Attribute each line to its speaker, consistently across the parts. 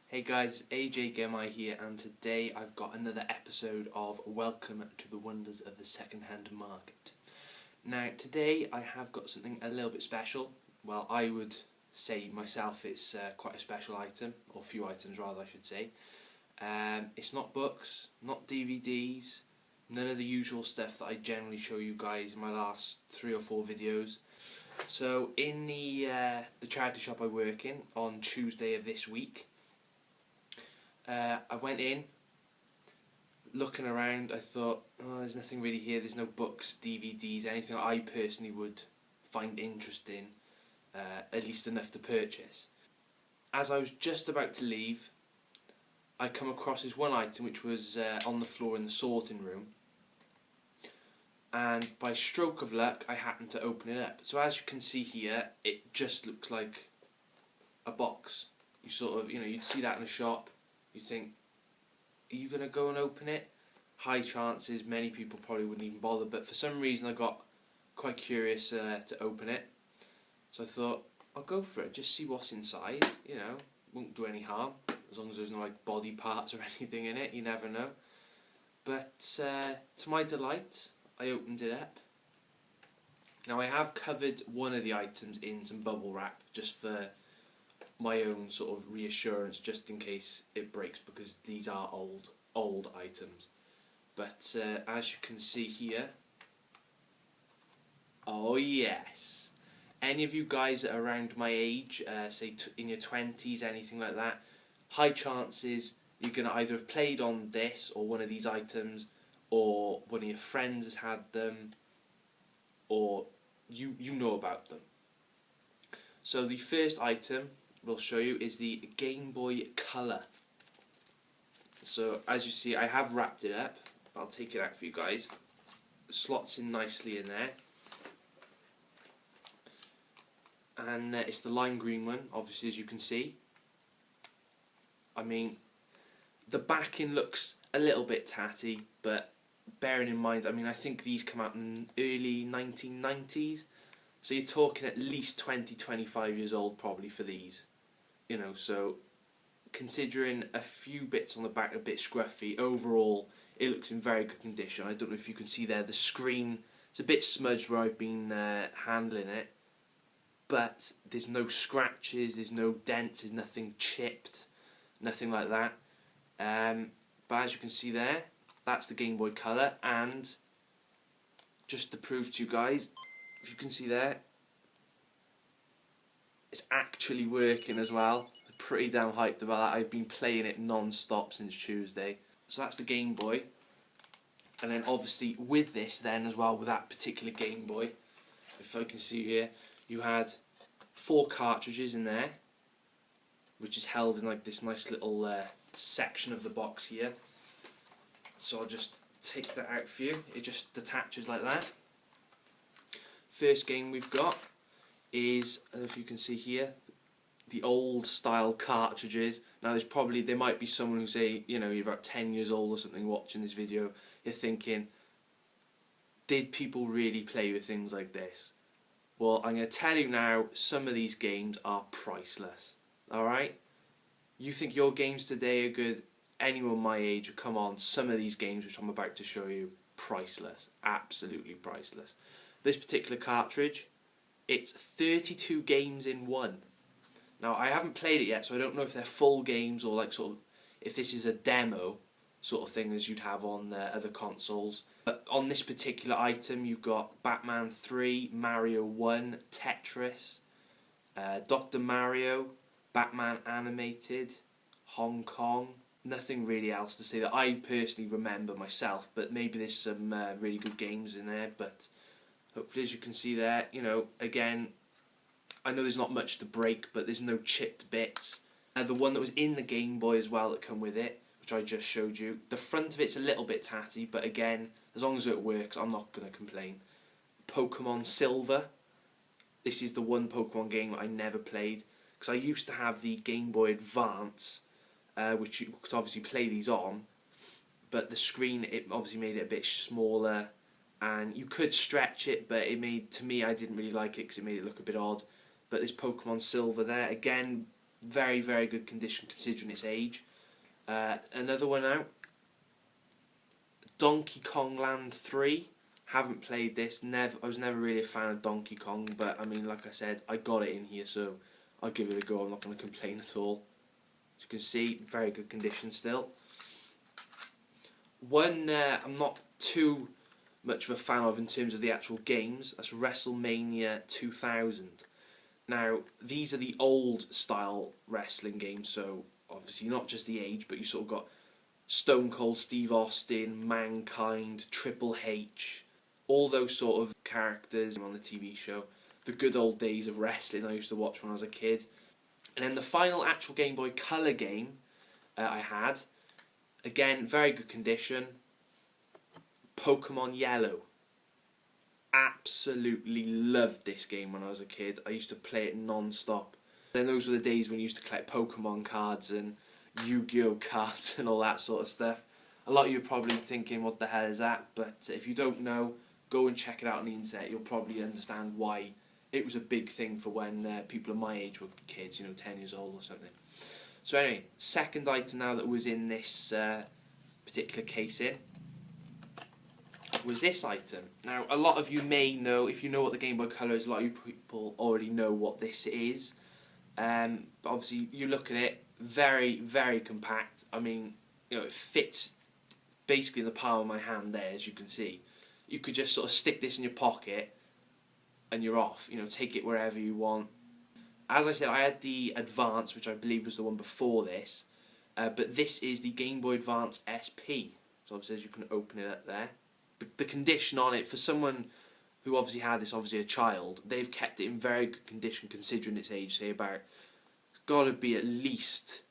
Speaker 1: Hey guys, AJ Gemai here, and today I've got another episode of Welcome to the Wonders of the Second-Hand Market. Now today I have got something a little bit special. Well, I would say myself it's quite a special item, or a few items rather I should say. It's not books, not DVDs, none of the usual stuff that I generally show you guys in my last 3 or 4 videos. So in the charity shop I work in on Tuesday of this week, I went in, looking around. I thought, oh, there's nothing really here. There's no books, DVDs, anything I personally would find interesting, at least enough to purchase. As I was just about to leave, I come across this one item which was on the floor in the sorting room, and by stroke of luck I happened to open it up. So as you can see here, it just looks like a box. You sort of, you'd see that in a shop. You think, are you going to go and open it? High chances, many people probably wouldn't even bother, but for some reason I got quite curious to open it. So I thought, I'll go for it, just see what's inside, won't do any harm, as long as there's no like body parts or anything in it, you never know. But to my delight, I opened it up. Now I have covered one of the items in some bubble wrap, just for my own sort of reassurance, just in case it breaks, because these are old items. But as you can see here, oh yes, any of you guys that are around my age, say in your 20s, anything like that, high chances you're going to either have played on this or one of these items, or one of your friends has had them, or you know about them. So the first item we'll show you is the Game Boy Color. So as you see, I have wrapped it up. I'll take it out for you guys. It slots in nicely in there, and it's the lime green one, obviously, as you can see. I mean, the backing looks a little bit tatty, but bearing in mind, I think these come out in early 1990s, so you're talking at least 20-25 years old probably for these. So considering a few bits on the back are a bit scruffy, overall it looks in very good condition. I don't know if you can see there, the screen, it's a bit smudged where I've been handling it, but there's no scratches, there's no dents, there's nothing chipped, nothing like that. But as you can see there, that's the Game Boy Color, and just to prove to you guys, if you can see there, it's actually working as well. I'm pretty damn hyped about that. I've been playing it non-stop since Tuesday. So that's the Game Boy. And then obviously with this then as well, with that particular Game Boy, if I can see here, you had 4 cartridges in there, which is held in like this nice little section of the box here. So I'll just take that out for you. It just detaches like that. First game we've got is, I don't know if you can see here, the old style cartridges. Now there might be someone who say, you're about 10 years old or something watching this video, you're thinking, did people really play with things like this? Well, I'm going to tell you now, some of these games are priceless. Alright? You think your games today are good, anyone my age, come on, some of these games which I'm about to show you, priceless. Absolutely priceless. This particular cartridge, it's 32 games in one. Now I haven't played it yet, so I don't know if they're full games or like sort of if this is a demo sort of thing as you'd have on other consoles. But on this particular item, you've got Batman 3, Mario 1, Tetris, Dr. Mario, Batman Animated, Hong Kong. Nothing really else to say that I personally remember myself, but maybe there's some really good games in there. But hopefully, as you can see there, again, I know there's not much to break, but there's no chipped bits. The one that was in the Game Boy as well that come with it, which I just showed you, the front of it's a little bit tatty, but again, as long as it works, I'm not going to complain. Pokemon Silver. This is the one Pokemon game I never played, because I used to have the Game Boy Advance, which you could obviously play these on, but the screen, it obviously made it a bit smaller, and you could stretch it, but it made, to me, I didn't really like it because it made it look a bit odd. But this Pokemon Silver there, again, very, very good condition considering its age. Another one out, Donkey Kong Land 3. Haven't played this. I was never really a fan of Donkey Kong, but I mean, like I said, I got it in here, so I'll give it a go. I'm not going to complain at all. As you can see, very good condition still. One I'm not too much of a fan of in terms of the actual games, that's WrestleMania 2000. Now, these are the old style wrestling games, so obviously not just the age, but you sort of got Stone Cold Steve Austin, Mankind, Triple H, all those sort of characters on the TV show. The good old days of wrestling I used to watch when I was a kid. And then the final actual Game Boy Color game I had, again, very good condition, Pokemon Yellow. Absolutely loved this game when I was a kid. I used to play it non-stop. Then those were the days when you used to collect Pokemon cards and Yu-Gi-Oh cards and all that sort of stuff. A lot of you are probably thinking, what the hell is that? But if you don't know, go and check it out on the internet. You'll probably understand why it was a big thing for when people of my age were kids, 10 years old or something. So anyway, second item now that was in this particular casing was this item. Now, a lot of you may know, if you know what the Game Boy Color is, a lot of you people already know what this is. But obviously, you look at it, very, very compact. I mean, it fits basically in the palm of my hand there, as you can see. You could just sort of stick this in your pocket and you're off. Take it wherever you want. As I said, I had the Advance, which I believe was the one before this. But this is the Game Boy Advance SP. So obviously, as you can open it up there. The condition on it, for someone who obviously had this, obviously a child, they've kept it in very good condition considering its age. Say about, it's got to be at least,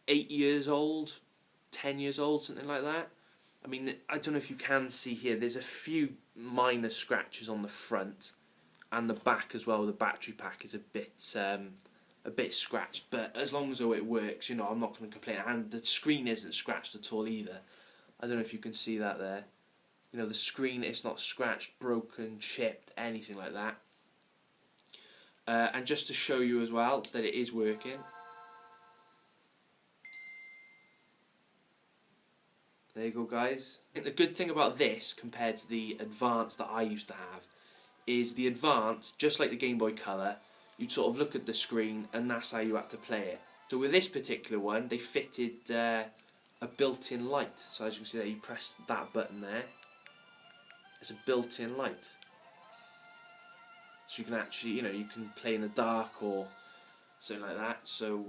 Speaker 1: 8 years old, 10 years old, something like that. I mean, I don't know if you can see here, there's a few minor scratches on the front and the back as well. The battery pack is a bit scratched, but as long as it works, I'm not going to complain. And the screen isn't scratched at all either. I don't know if you can see that there. The screen is not scratched, broken, chipped, anything like that. And just to show you as well that it is working. There you go, guys. I think the good thing about this compared to the Advance that I used to have is the Advance, just like the Game Boy Color, you'd sort of look at the screen and that's how you had to play it. So with this particular one, they fitted a built-in light. So as you can see there, you press that button there. It's a built-in light. So you can actually, you can play in the dark or something like that. So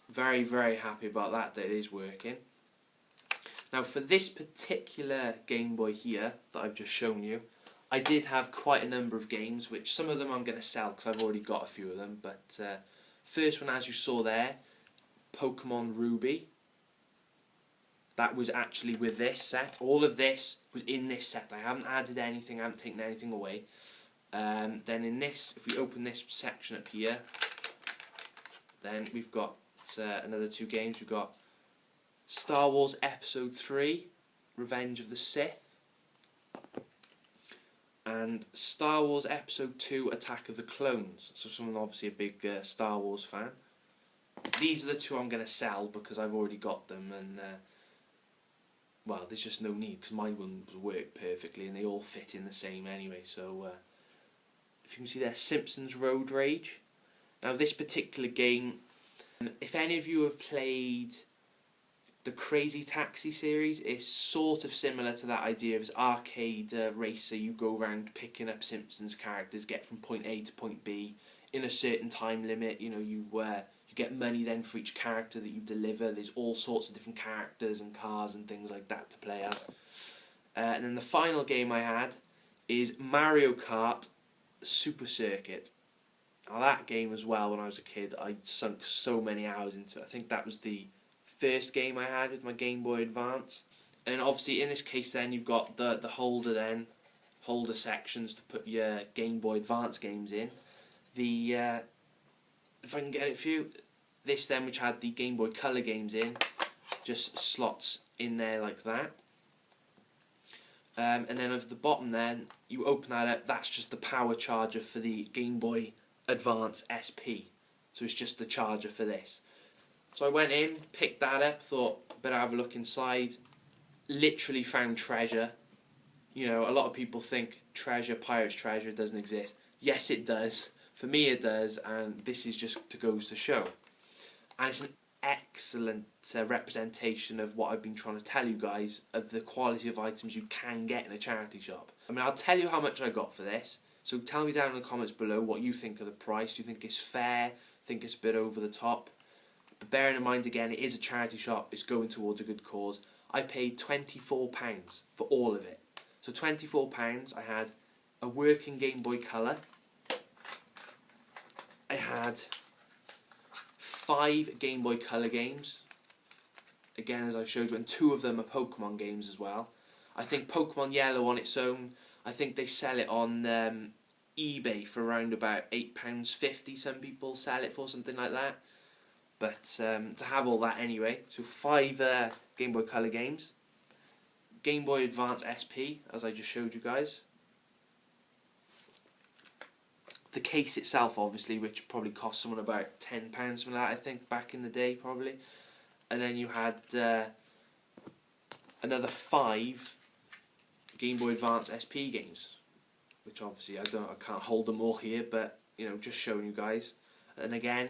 Speaker 1: very, very happy about that it is working. Now for this particular Game Boy here that I've just shown you, I did have quite a number of games, which some of them I'm going to sell because I've already got a few of them. But first one, as you saw there, Pokemon Ruby. That was actually with this set. All of this was in this set. I haven't added anything, I haven't taken anything away. Then in this, if we open this section up here, then we've got another two games. We've got Star Wars Episode 3, Revenge of the Sith, and Star Wars Episode 2, Attack of the Clones. So someone obviously a big Star Wars fan. These are the two I'm going to sell because I've already got them, and well, there's just no need because my ones work perfectly and they all fit in the same anyway. So if you can see there, Simpsons Road Rage. Now this particular game, if any of you have played the Crazy Taxi series, it's sort of similar to that idea of this arcade racer. You go around picking up Simpsons characters, get from point A to point B in a certain time limit. You get money then for each character that you deliver. There's all sorts of different characters and cars and things like that to play as. And then the final game I had is Mario Kart Super Circuit. Now that game as well, when I was a kid, I sunk so many hours into it. I think that was the first game I had with my Game Boy Advance. And then obviously in this case then you've got the holder sections to put your Game Boy Advance games in. If I can get it for you, this then, which had the Game Boy Color games in, just slots in there like that. And then at the bottom then, you open that up, that's just the power charger for the Game Boy Advance SP. So it's just the charger for this. So I went in, picked that up, thought better have a look inside. Literally found treasure. You know, a lot of people think pirate's treasure doesn't exist. Yes, it does. For me it does, and this is just to goes to show. And it's an excellent representation of what I've been trying to tell you guys, of the quality of items you can get in a charity shop. I mean, I'll tell you how much I got for this, so tell me down in the comments below what you think of the price. Do you think it's fair? Think it's a bit over the top? But bearing in mind again, it is a charity shop, it's going towards a good cause. I paid £24 for all of it. So £24, I had a working Game Boy Color, I had 5 Game Boy Color games, again as I showed you, and 2 of them are Pokemon games as well. I think Pokemon Yellow on its own, I think they sell it on eBay for around about £8.50, some people sell it for, something like that. But to have all that anyway, so 5 Game Boy Color games, Game Boy Advance SP, as I just showed you guys. The case itself, obviously, which probably cost someone about £10, something like that, I think, back in the day, probably. And then you had another 5 Game Boy Advance SP games, which obviously I can't hold them all here, but you know, just showing you guys. And again,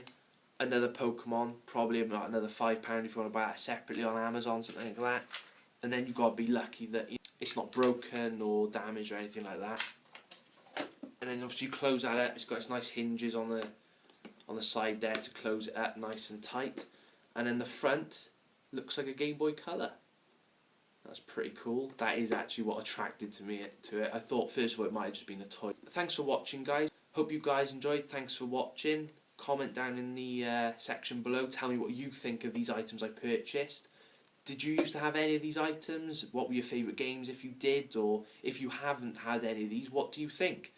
Speaker 1: another Pokemon, probably about another £5 if you want to buy that separately on Amazon, something like that. And then you've got to be lucky that it's not broken or damaged or anything like that. And then obviously you close that up, it's got its nice hinges on the side there to close it up nice and tight. And then the front looks like a Game Boy Color. That's pretty cool. That is actually what attracted me to it. I thought first of all it might have just been a toy. Thanks for watching, guys. Hope you guys enjoyed. Thanks for watching. Comment down in the section below. Tell me what you think of these items I purchased. Did you used to have any of these items? What were your favourite games if you did? Or if you haven't had any of these, what do you think?